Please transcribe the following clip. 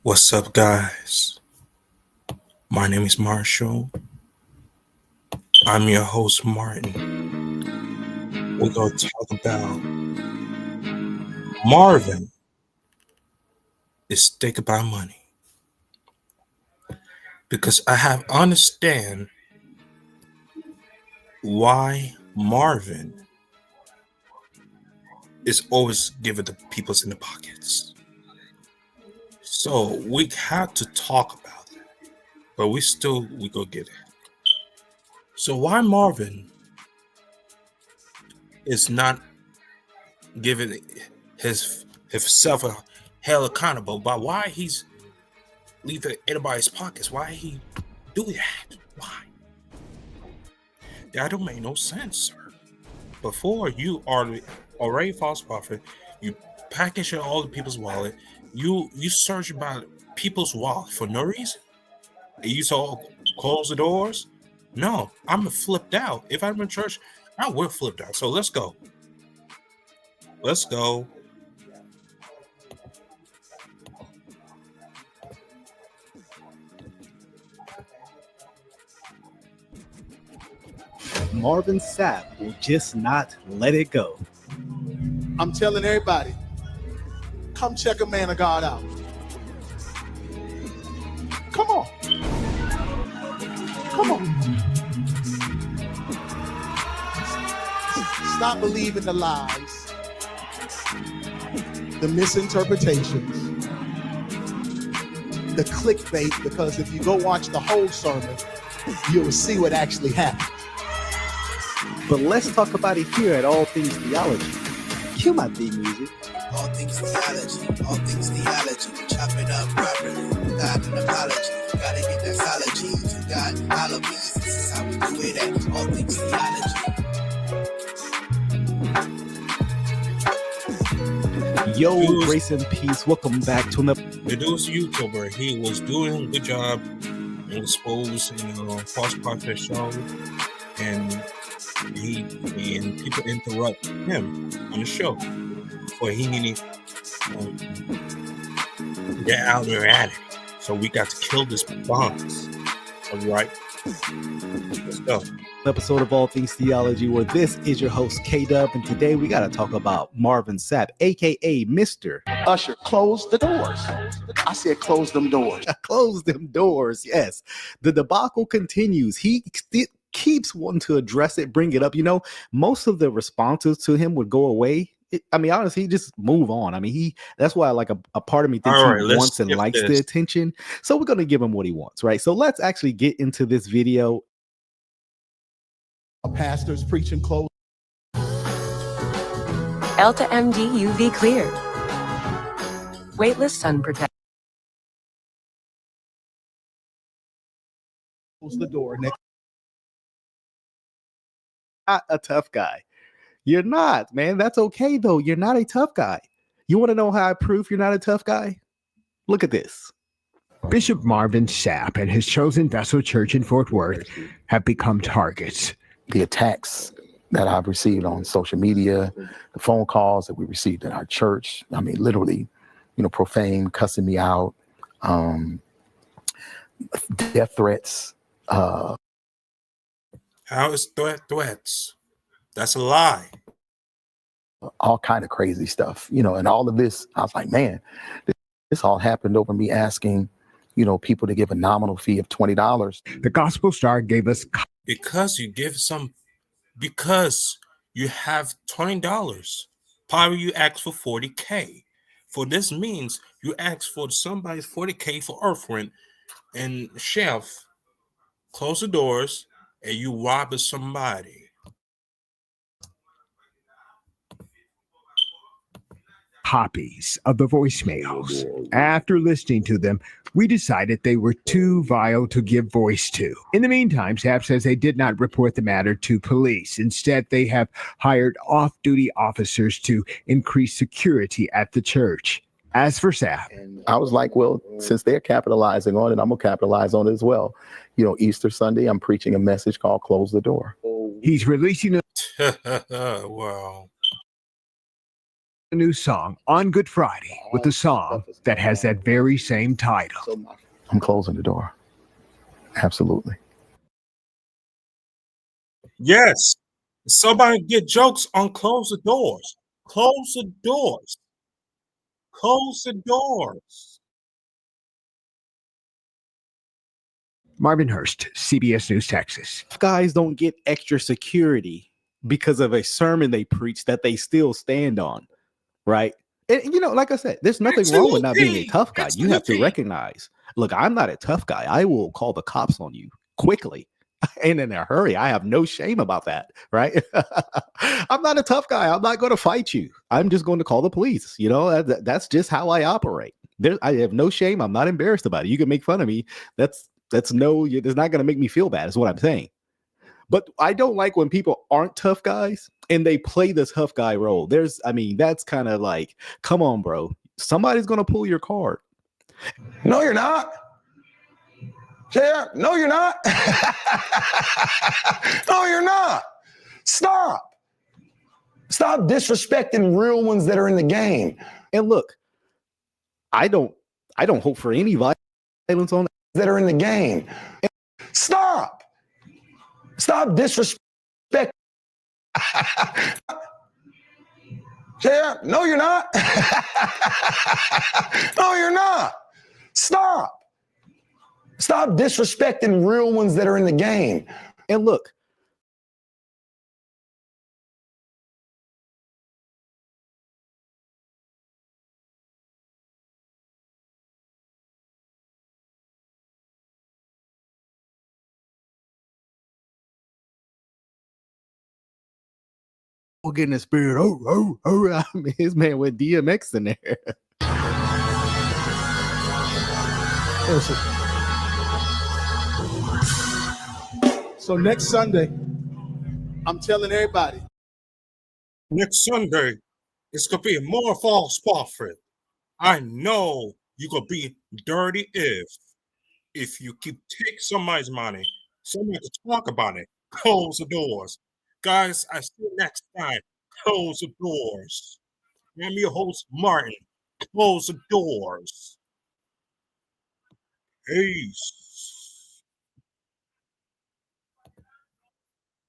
What's up, guys? My name is Marshall. I'm your host, Martin. We're going to talk about Marvin is thinking about money. Because I have understand why Marvin is always giving the people's in the pockets. So we had to talk about it, but we go get it. So why Marvin is not giving himself a hell accountable, but why he's leaving anybody's pockets? Why he do that? Why? That don't make no sense, sir. Before you are already false prophet, you package in all the people's wallet, you search about people's wallet for no reason. And you saw close the doors. No, I'm flipped out. If I'm in church, I will flip out. So let's go. Let's go. Marvin Sapp will just not let it go. I'm telling everybody, come check a man of God out. Come on. Come on. Stop believing the lies, the misinterpretations, the clickbait, because if you go watch the whole sermon, you'll see what actually happened. But let's talk about it here at All Things Theology. Cue my theme music. All things theology, all things theology. Chop it up properly, without an apology. You gotta get that theology. You got holidays. This is how we do it at All Things Theology. Yo, grace and peace. Welcome back to another. The dude's YouTuber. He was doing a good job and exposed, false prophet show, and people interrupt him on the show. For he needed get out there at it. So we got to kill this bombs. All right. Let's go. Episode of All Things Theology, where this is your host K-Dub, and today we got to talk about Marvin Sapp, aka Mr. Usher, close the doors. I said close them doors. Close them doors. Yes, the debacle continues. He keeps wanting to address it, bring it up. Most of the responses to him would go away. Honestly, just move on. That's why a part of me thinks he wants and likes the attention. So we're going to give him what he wants, right? So let's actually get into this video. A pastor's preaching close. Elta MD UV cleared. Weightless sun protection. Close the door. Next. Not a tough guy. You're not, man. That's okay, though. You're not a tough guy. You want to know how I prove you're not a tough guy? Look at this. Bishop Marvin Sapp and his chosen vessel church in Fort Worth have become targets. The attacks that I've received on social media, the phone calls that we received in our church, literally, profane, cussing me out, death threats. How is threats? That's a lie. All kind of crazy stuff, and all of this, I was like, man, this all happened over me asking, people to give a nominal fee of $20. The Gospel Star gave us because you have $20. Probably you ask for $40K. For this means you ask for somebody's $40K for earth rent and shelf, close the doors, and you rob somebody. copies of the voicemails. After listening to them, we decided they were too vile to give voice to. In the meantime, Sapp says they did not report the matter to police. Instead, they have hired off-duty officers to increase security at the church. As for Sapp, I was like, well, since they're capitalizing on it, I'm going to capitalize on it as well. Easter Sunday, I'm preaching a message called Close the Door. He's releasing a Wow. new song on Good Friday with a song that has that very same title. I'm closing the door. Absolutely. Yes. Somebody get jokes on close the doors. Close the doors. Close the doors. Marvin Hurst, CBS News, Texas. Guys don't get extra security because of a sermon they preach that they still stand on, right? And you know, like I said, there's nothing wrong with not being a tough guy. You have to recognize, look, I'm not a tough guy. I will call the cops on you quickly and in a hurry. I have no shame about that, right? I'm not a tough guy. I'm not going to fight you. I'm just going to call the police. You know, that's just how I operate. I have no shame. I'm not embarrassed about it. You can make fun of me. It's not going to make me feel bad, is what I'm saying. But I don't like when people aren't tough guys and they play this tough guy role. That's kind of like, come on, bro. Somebody's going to pull your card. No, you're not. No, you're not. No, you're not. Stop. Stop disrespecting real ones that are in the game. And look, I don't hope for any violence on that are in the game. Stop. Stop disrespecting. No, you're not. No, you're not. Stop. Stop disrespecting real ones that are in the game. And look, we'll get in the spirit. I mean, his man with DMX in there. So next Sunday, I'm telling everybody. Next Sunday, it's going to be more false prophet. I know you're going to be dirty if you keep take somebody's money, somebody to talk about it. Close the doors. Guys, I see you next time. Close the doors. I'm your host, Martin. Close the doors. Peace.